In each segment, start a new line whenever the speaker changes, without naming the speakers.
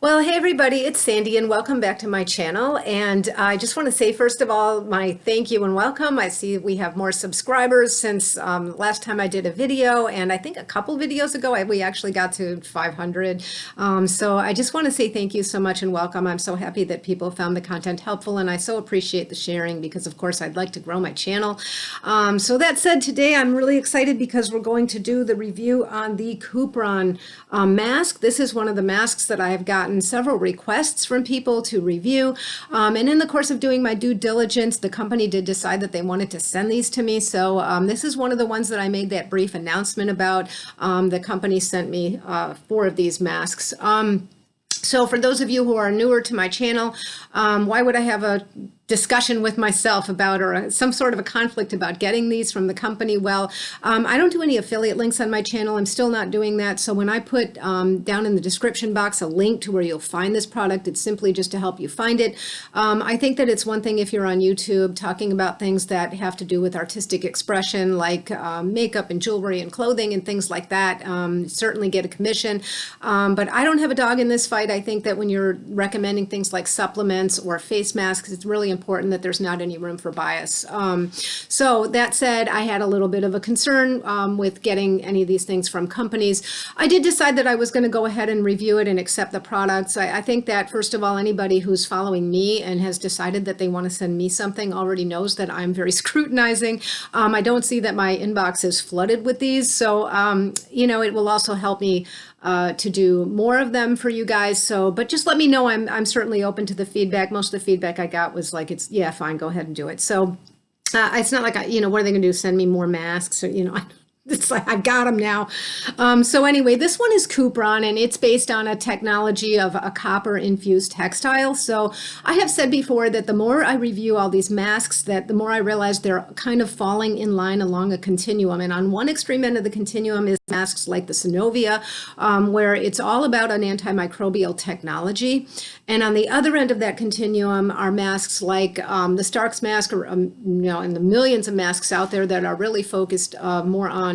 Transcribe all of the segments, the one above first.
Well, hey everybody, it's Sandy and welcome back to my channel. And I just want to say, first of all, my thank you and welcome. I see we have more subscribers since last time I did a video, and I think a couple videos ago we actually got to 500. So I just want to say thank you so much and welcome. I'm so happy that people found the content helpful, and I so appreciate the sharing because, of course, I'd like to grow my channel. So that said, today I'm really excited because we're going to do the review on the Cupron mask. This is one of the masks that I have gotten several requests from people to review. And in the course of doing my due diligence, the company did decide that they wanted to send these to me. So this is one of the ones that I made that brief announcement about. The company sent me 4 of these masks. So for those of you who are newer to my channel, why would I have a discussion with myself about, or some sort of a conflict about getting these from the company? Well, I don't do any affiliate links on my channel. I'm still not doing that. So when I put down in the description box a link to where you'll find this product, it's simply just to help you find it. I think that it's one thing if you're on YouTube talking about things that have to do with artistic expression, like makeup and jewelry and clothing and things like that, certainly get a commission. But I don't have a dog in this fight. I think that when you're recommending things like supplements or face masks, it's really important that there's not any room for bias. So that said, I had a little bit of a concern with getting any of these things from companies. I did decide that I was going to go ahead and review it and accept the products. I think that, first of all, anybody who's following me and has decided that they want to send me something already knows that I'm very scrutinizing. I don't see that my inbox is flooded with these. So, it will also help me to do more of them for you guys. So, but just let me know. I'm certainly open to the feedback. Most of the feedback I got was like, yeah, fine, go ahead and do it. So it's not like, what are they going to do? Send me more masks? Or, it's like, I've got them now. So anyway, this one is Cupron, and it's based on a technology of a copper infused textile. So I have said before that the more I review all these masks, that the more I realize they're kind of falling in line along a continuum. And on one extreme end of the continuum is masks like the Synovia, where it's all about an antimicrobial technology. And on the other end of that continuum are masks like the Stark's mask, or and the millions of masks out there that are really focused more on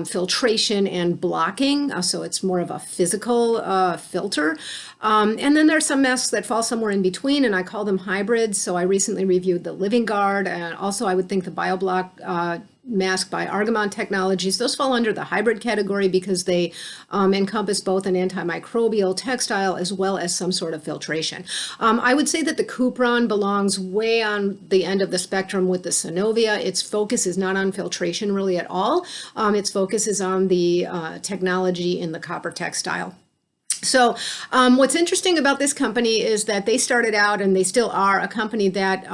filtration and blocking. So it's more of a physical filter. And then there are some masks that fall somewhere in between, and I call them hybrids. So I recently reviewed the Living Guard, and also I would think the BioBlock mask by Argamon Technologies. Those fall under the hybrid category because they encompass both an antimicrobial textile as well as some sort of filtration. I would say that the Cupron belongs way on the end of the spectrum with the Synovia. Its focus is not on filtration really at all. Its focus is on the technology in the copper textile. So what's interesting about this company is that they started out, and they still are, a company that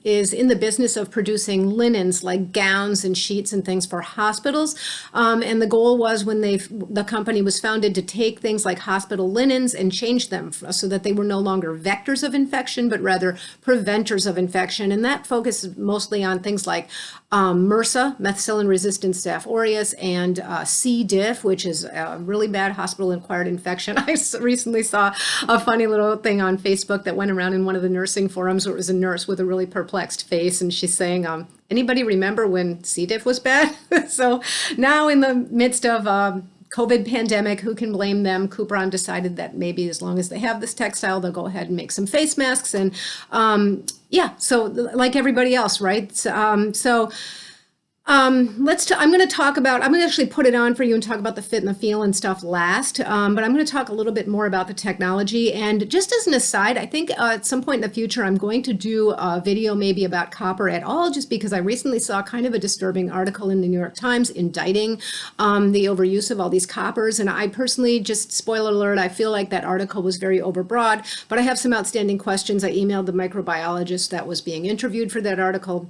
is in the business of producing linens like gowns and sheets and things for hospitals. And the goal was, when the company was founded, to take things like hospital linens and change them so that they were no longer vectors of infection, but rather preventers of infection. And that focuses mostly on things like MRSA, methicillin-resistant Staph aureus, and C. diff, which is a really bad hospital-acquired infection. I recently saw a funny little thing on Facebook that went around in one of the nursing forums, where it was a nurse with a really perplexed face, and she's saying, anybody remember when C. diff was bad? So now, in the midst of COVID pandemic, who can blame them? Cupron decided that maybe as long as they have this textile, they'll go ahead and make some face masks. And yeah, so like everybody else, right? I'm going to actually put it on for you and talk about the fit and the feel and stuff last, but I'm going to talk a little bit more about the technology. And just as an aside, I think at some point in the future, I'm going to do a video maybe about copper at all, just because I recently saw kind of a disturbing article in the New York Times indicting the overuse of all these coppers. And I personally, just spoiler alert, I feel like that article was very overbroad, but I have some outstanding questions. I emailed the microbiologist that was being interviewed for that article.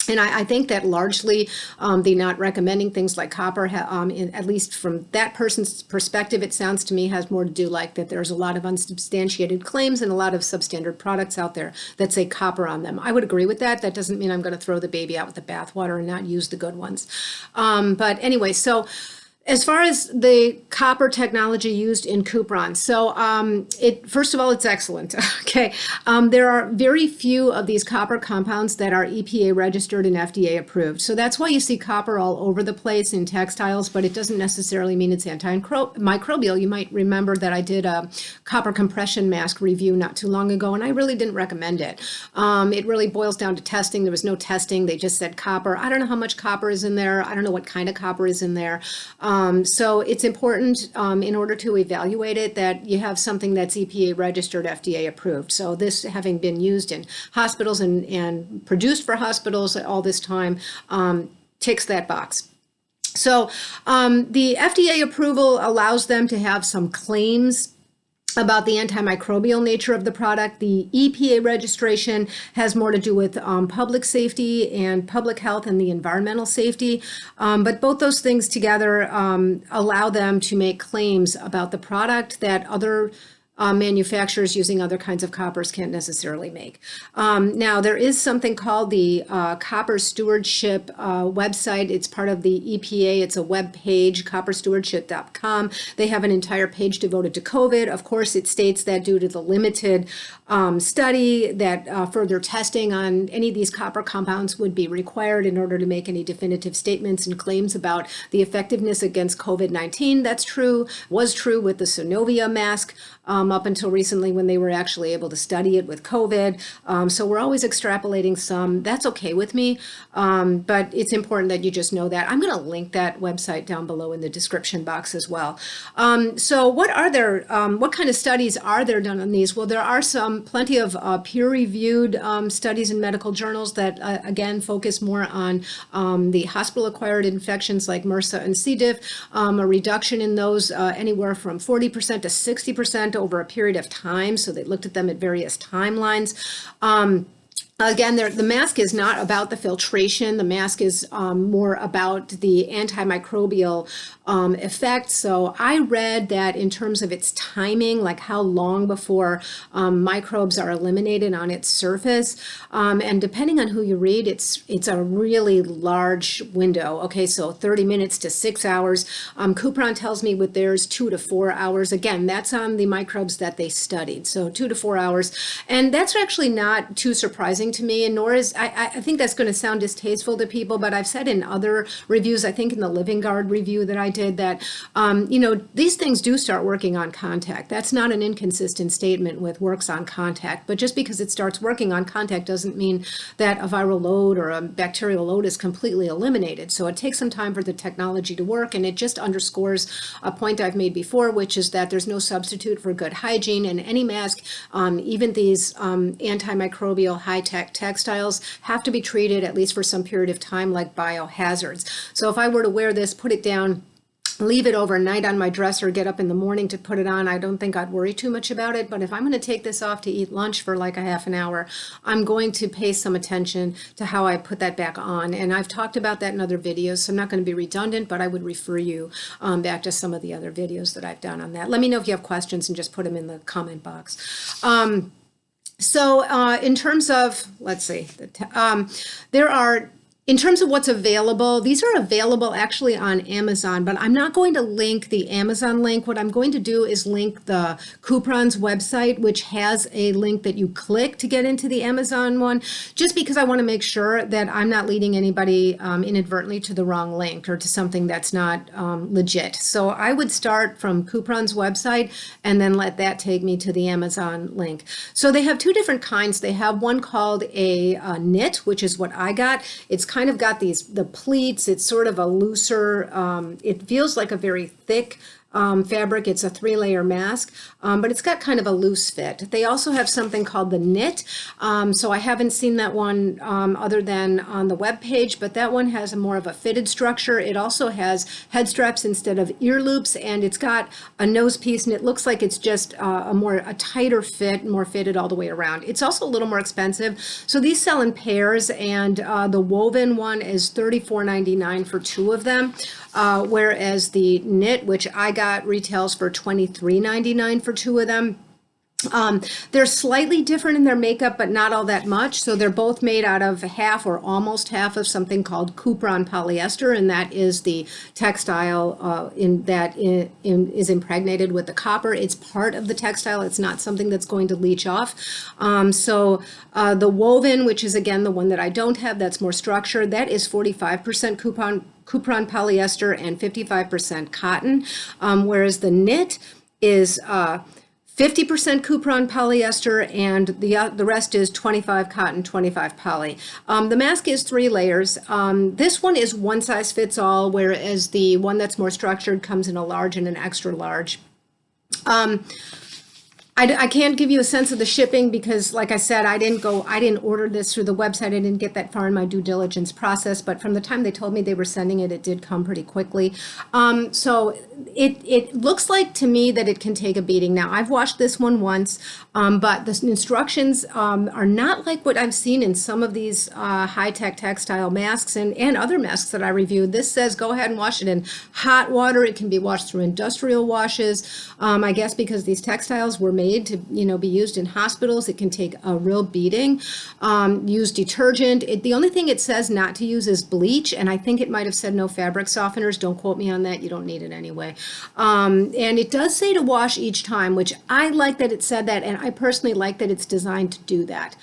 And I think that largely the not recommending things like copper, at least from that person's perspective, it sounds to me has more to do like that there's a lot of unsubstantiated claims and a lot of substandard products out there that say copper on them. I would agree with that. That doesn't mean I'm going to throw the baby out with the bathwater and not use the good ones. But anyway, so As far as the copper technology used in Cupron, so first of all, it's excellent. Okay, there are very few of these copper compounds that are EPA registered and FDA approved. So that's why you see copper all over the place in textiles, but it doesn't necessarily mean it's antimicrobial. You might remember that I did a copper compression mask review not too long ago, and I really didn't recommend it. It really boils down to testing. There was no testing. They just said copper. I don't know how much copper is in there. I don't know what kind of copper is in there. So it's important in order to evaluate it that you have something that's EPA registered, FDA approved. So this having been used in hospitals and produced for hospitals all this time ticks that box. So the FDA approval allows them to have some claims about the antimicrobial nature of the product. The EPA registration has more to do with public safety and public health and the environmental safety. But both those things together allow them to make claims about the product that other manufacturers using other kinds of coppers can't necessarily make. Now, there is something called the Copper Stewardship website. It's part of the EPA. It's a web page, copperstewardship.com. They have an entire page devoted to COVID. Of course, it states that due to the limited study that further testing on any of these copper compounds would be required in order to make any definitive statements and claims about the effectiveness against COVID-19. That's true, was true with the Synovia mask. Up until recently when they were actually able to study it with COVID. So we're always extrapolating some. That's okay with me, but it's important that you just know that. I'm going to link that website down below in the description box as well. So what kind of studies are there done on these? Well, there are plenty of peer-reviewed studies in medical journals that, again, focus more on the hospital-acquired infections like MRSA and C. diff, a reduction in those anywhere from 40% to 60% over a period of time. So they looked at them at various timelines. Again, the mask is not about the filtration. The mask is more about the antimicrobial effect. So I read that in terms of its timing, like how long before microbes are eliminated on its surface, and depending on who you read, it's a really large window. Okay, so 30 minutes to 6 hours. Cupron tells me with theirs 2 to 4 hours. Again, that's on the microbes that they studied. So 2 to 4 hours, and that's actually not too surprising to me, and nor is I think that's going to sound distasteful to people, but I've said in other reviews, I think in the Living Guard review that I did, that these things do start working on contact. That's not an inconsistent statement with works on contact, but just because it starts working on contact doesn't mean that a viral load or a bacterial load is completely eliminated. So it takes some time for the technology to work, and it just underscores a point I've made before, which is that there's no substitute for good hygiene, and any mask, even these antimicrobial high-tech textiles, have to be treated at least for some period of time like biohazards. So if I were to wear this, put it down, leave it overnight on my dresser, get up in the morning to put it on, I don't think I'd worry too much about it. But if I'm going to take this off to eat lunch for like a half an hour, I'm going to pay some attention to how I put that back on. And I've talked about that in other videos, so I'm not going to be redundant, but I would refer you back to some of the other videos that I've done on that. Let me know if you have questions and just put them in the comment box. So in terms of, let's see, in terms of what's available, these are available actually on Amazon, but I'm not going to link the Amazon link. What I'm going to do is link the Cupron's website, which has a link that you click to get into the Amazon one, just because I want to make sure that I'm not leading anybody inadvertently to the wrong link or to something that's not legit. So I would start from Cupron's website and then let that take me to the Amazon link. So they have two different kinds. They have one called a knit, which is what I got. It's kind of got the pleats. It's sort of a looser, it feels like a very thick fabric. It's a 3-layer mask, but it's got kind of a loose fit. They also have something called the knit. So I haven't seen that one other than on the web page, but that one has more of a fitted structure. It also has head straps instead of ear loops, and it's got a nose piece, and it looks like it's just a tighter fit, more fitted all the way around. It's also a little more expensive. So these sell in pairs, and the woven one is $34.99 for 2 of them, whereas the knit, which I got, retails for $23.99 for 2 of them. They're slightly different in their makeup, but not all that much. So they're both made out of half or almost half of something called Cupron polyester, and that is the textile is impregnated with the copper. It's part of the textile. It's not something that's going to leach off. The woven, which is again the one that I don't have, that's more structured, that is 45% Cupron polyester and 55% cotton, whereas the knit is 50% Cupron polyester, and the rest is 25 cotton, 25 poly. The mask is 3 layers. This one is one size fits all, whereas the one that's more structured comes in a large and an extra large. I can't give you a sense of the shipping because, like I said, I didn't order this through the website. I didn't get that far in my due diligence process, but from the time they told me they were sending it, it did come pretty quickly. So it looks like to me that it can take a beating. Now, I've washed this one once, but the instructions are not like what I've seen in some of these high-tech textile masks and other masks that I reviewed. This says go ahead and wash it in hot water. It can be washed through industrial washes. I guess because these textiles were made to be used in hospitals, it can take a real beating. Use detergent. The only thing it says not to use is bleach, and I think it might have said no fabric softeners. Don't quote me on that. You don't need it anyway. And it does say to wash each time, which I like that it said that, and I personally like that it's designed to do that.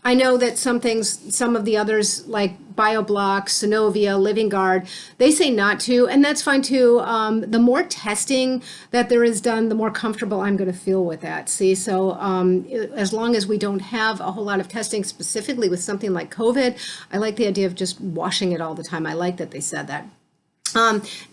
I know that some of the others like BioBlock, Synovia, Living Guard, they say not to, and that's fine too. The more testing that there is done, the more comfortable I'm going to feel with that. See, so as long as we don't have a whole lot of testing specifically with something like COVID, I like the idea of just washing it all the time. I like that they said that.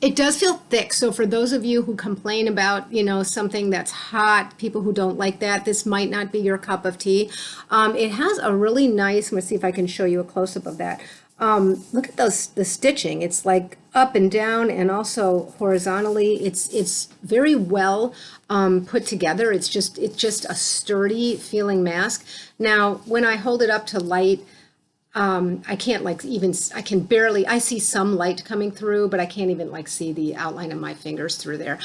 It does feel thick. So for those of you who complain about, something that's hot, people who don't like that, this might not be your cup of tea. It has a really nice, I'm going to see if I can show you a close-up of that. Look at the stitching. It's like up and down and also horizontally. It's very well put together. It's just a sturdy feeling mask. Now, when I hold it up to light, I can't I see some light coming through, but I can't even see the outline of my fingers through there.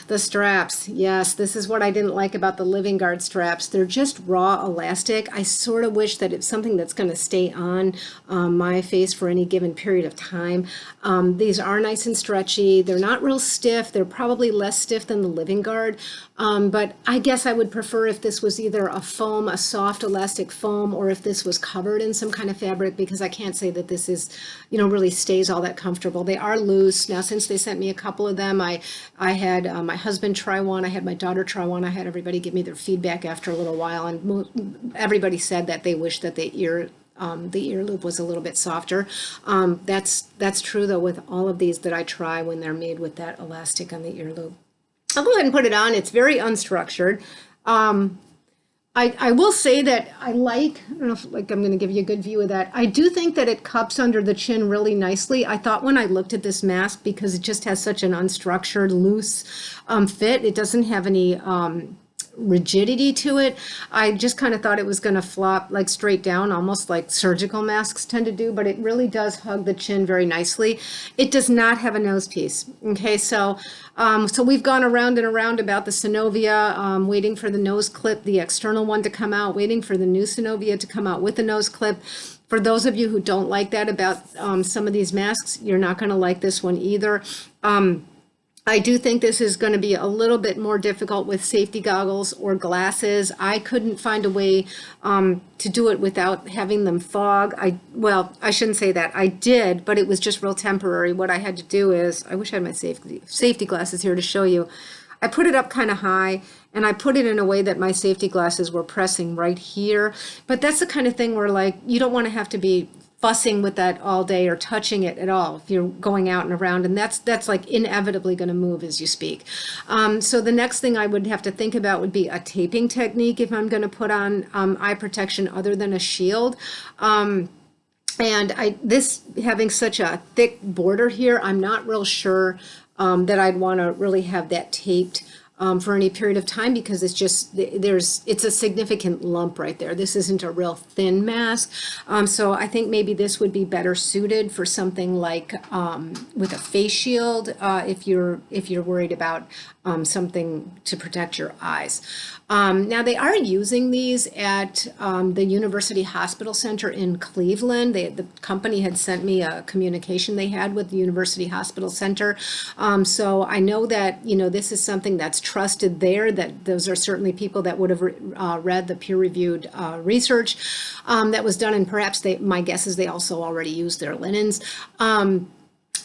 The straps, yes, this is what I didn't like about the Living Guard straps. They're just raw elastic. I sort of wish that it's something that's going to stay on my face for any given period of time. These are nice and stretchy. They're not real stiff. They're probably less stiff than the Living Guard. But I guess I would prefer if this was either a foam, a soft elastic foam, or if this was covered in some kind of fabric, because I can't say that this is, really stays all that comfortable. They are loose. Now, since they sent me a couple of them, I had my husband try one, I had my daughter try one, I had everybody give me their feedback after a little while, and everybody said that they wish that the ear loop was a little bit softer. That's true though with all of these that I try when they're made with that elastic on the ear loop. I'll go ahead and put it on. It's very unstructured. I will say that I don't know if I'm going to give you a good view of that. I do think that it cups under the chin really nicely. I thought when I looked at this mask, because it just has such an unstructured, loose fit, it doesn't have any rigidity to it. I just kind of thought it was going to flop straight down, almost like surgical masks tend to do, but it really does hug the chin very nicely. It does not have a nose piece. Okay, so we've gone around and around about the Synovia, waiting for the nose clip, the external one to come out, waiting for the new Synovia to come out with the nose clip. For those of you who don't like that about some of these masks, you're not going to like this one either. I do think this is going to be a little bit more difficult with safety goggles or glasses. I couldn't find a way to do it without having them fog. I shouldn't say that. I did, but it was just real temporary. What I had to do is, I wish I had my safety glasses here to show you. I put it up kind of high, and I put it in a way that my safety glasses were pressing right here. But that's the kind of thing where you don't want to have to be fussing with that all day or touching it at all if you're going out and around, and that's inevitably going to move as you speak. So the next thing I would have to think about would be a taping technique if I'm going to put on eye protection other than a shield. And this having such a thick border here, I'm not real sure that I'd want to really have that taped for any period of time, because it's a significant lump right there. This isn't a real thin mask. So I think maybe this would be better suited for something like with a face shield, if you're worried about something to protect your eyes. Now they are using these at the University Hospital Center in Cleveland. The company had sent me a communication they had with the University Hospital Center. So I know that, this is something that's trusted there, that those are certainly people that would have read the peer-reviewed research that was done, and perhaps my guess is they also already use their linens.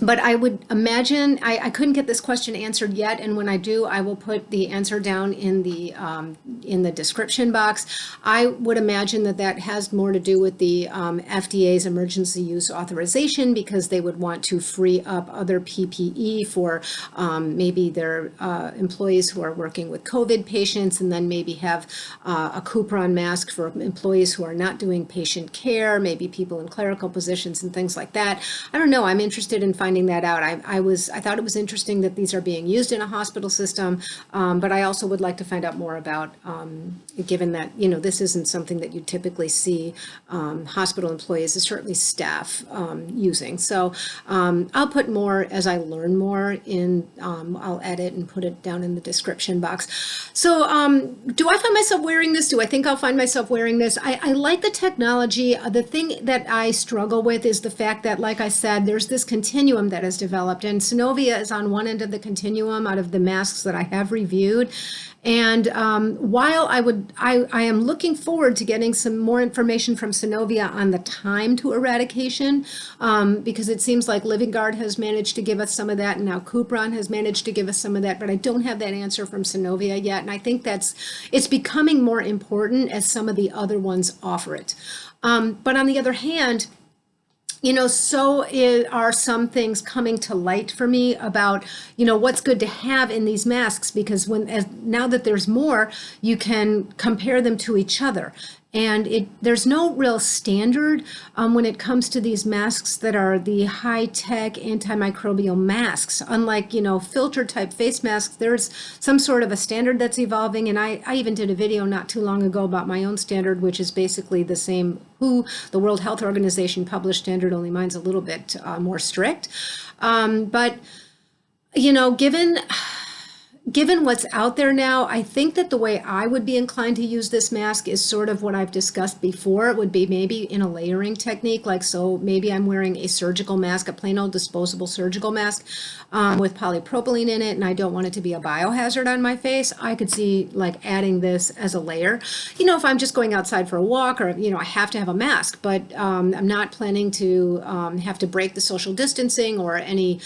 But I would imagine, I couldn't get this question answered yet, and when I do, I will put the answer down in the description box. I would imagine that has more to do with the FDA's emergency use authorization, because they would want to free up other PPE for maybe their employees who are working with COVID patients, and then maybe have a Cupron mask for employees who are not doing patient care, maybe people in clerical positions and things like that. I don't know. I'm interested in finding that out. I thought it was interesting that these are being used in a hospital system, but I also would like to find out more about, given that, this isn't something that you typically see hospital employees, and certainly staff, using. So I'll put more as I learn more I'll edit and put it down in the description box. So do I find myself wearing this? Do I think I'll find myself wearing this? I like the technology. The thing that I struggle with is the fact that, like I said, there's this continuum that has developed, and Synovia is on one end of the continuum out of the masks that I have reviewed. And while I am looking forward to getting some more information from Synovia on the time to eradication, because it seems like Living Guard has managed to give us some of that, and now Cupron has managed to give us some of that, but I don't have that answer from Synovia yet, and I think it's becoming more important as some of the other ones offer it. But on the other hand, so are some things coming to light for me about, what's good to have in these masks, because now that there's more, you can compare them to each other. And there's no real standard when it comes to these masks that are the high-tech antimicrobial masks. Unlike, filter type face masks, there's some sort of a standard that's evolving. And I even did a video not too long ago about my own standard, which is basically the same the World Health Organization published standard, only mine's a little bit more strict. But, given what's out there now, I think that the way I would be inclined to use this mask is sort of what I've discussed before. It would be maybe in a layering technique, so maybe I'm wearing a surgical mask, a plain old disposable surgical mask with polypropylene in it, and I don't want it to be a biohazard on my face. I could see adding this as a layer. If I'm just going outside for a walk, or I have to have a mask, but I'm not planning to have to break the social distancing, or any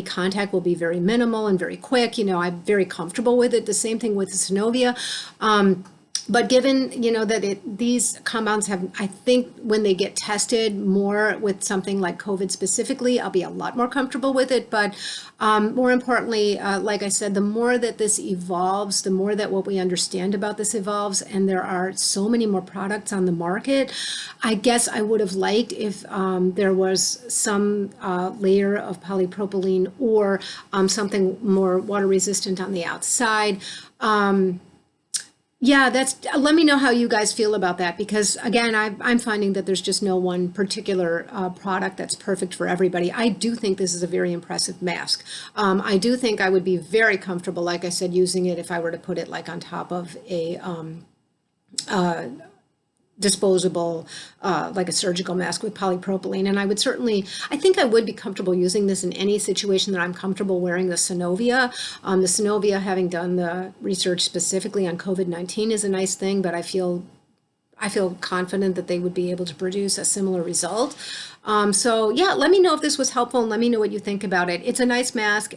contact will be very minimal and very quick. I'm very comfortable with it. The same thing with the Synovia. But given, that these compounds have, I think when they get tested more with something like COVID specifically, I'll be a lot more comfortable with it. But more importantly, like I said, the more that this evolves, the more that what we understand about this evolves, and there are so many more products on the market, I guess I would have liked if there was some layer of polypropylene, or something more water resistant on the outside. Yeah, let me know how you guys feel about that, because again, I'm finding that there's just no one particular product that's perfect for everybody. I do think this is a very impressive mask. I do think I would be very comfortable, like I said, using it if I were to put it on top of a disposable, like a surgical mask with polypropylene. And I think I would be comfortable using this in any situation that I'm comfortable wearing the Synovia. The Synovia, having done the research specifically on COVID-19, is a nice thing, but I feel confident that they would be able to produce a similar result. So yeah, let me know if this was helpful, and let me know what you think about it. It's a nice mask.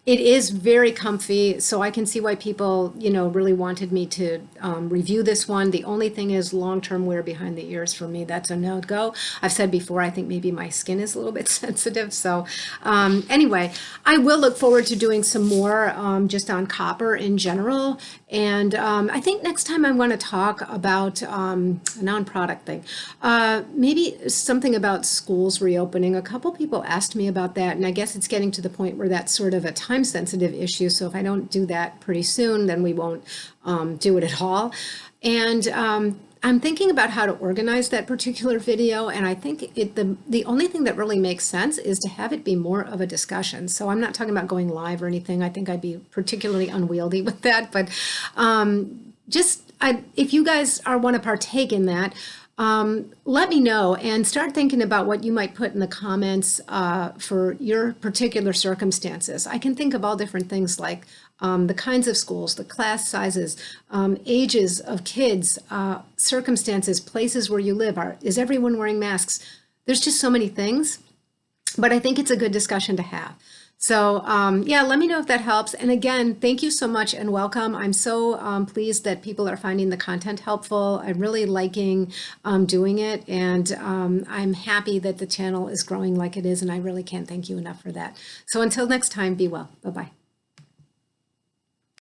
It is very comfy, so I can see why people, really wanted me to review this one. The only thing is long-term wear behind the ears for me. That's a no-go. I've said before, I think maybe my skin is a little bit sensitive. So anyway, I will look forward to doing some more just on copper in general. And I think next time I want to talk about a non-product thing, maybe something about about schools reopening. A couple people asked me about that, and I guess it's getting to the point where that's sort of a time-sensitive issue. So if I don't do that pretty soon, then we won't do it at all. And I'm thinking about how to organize that particular video, and I think the only thing that really makes sense is to have it be more of a discussion. So I'm not talking about going live or anything. I think I'd be particularly unwieldy with that, but if you guys want to partake in that, let me know and start thinking about what you might put in the comments for your particular circumstances. I can think of all different things like the kinds of schools, the class sizes, ages of kids, circumstances, places where you live. Is everyone wearing masks? There's just so many things, but I think it's a good discussion to have. So yeah, let me know if that helps. And again, thank you so much and welcome. I'm so pleased that people are finding the content helpful. I'm really liking doing it, and I'm happy that the channel is growing like it is, and I really can't thank you enough for that. So until next time, be well. Bye-bye.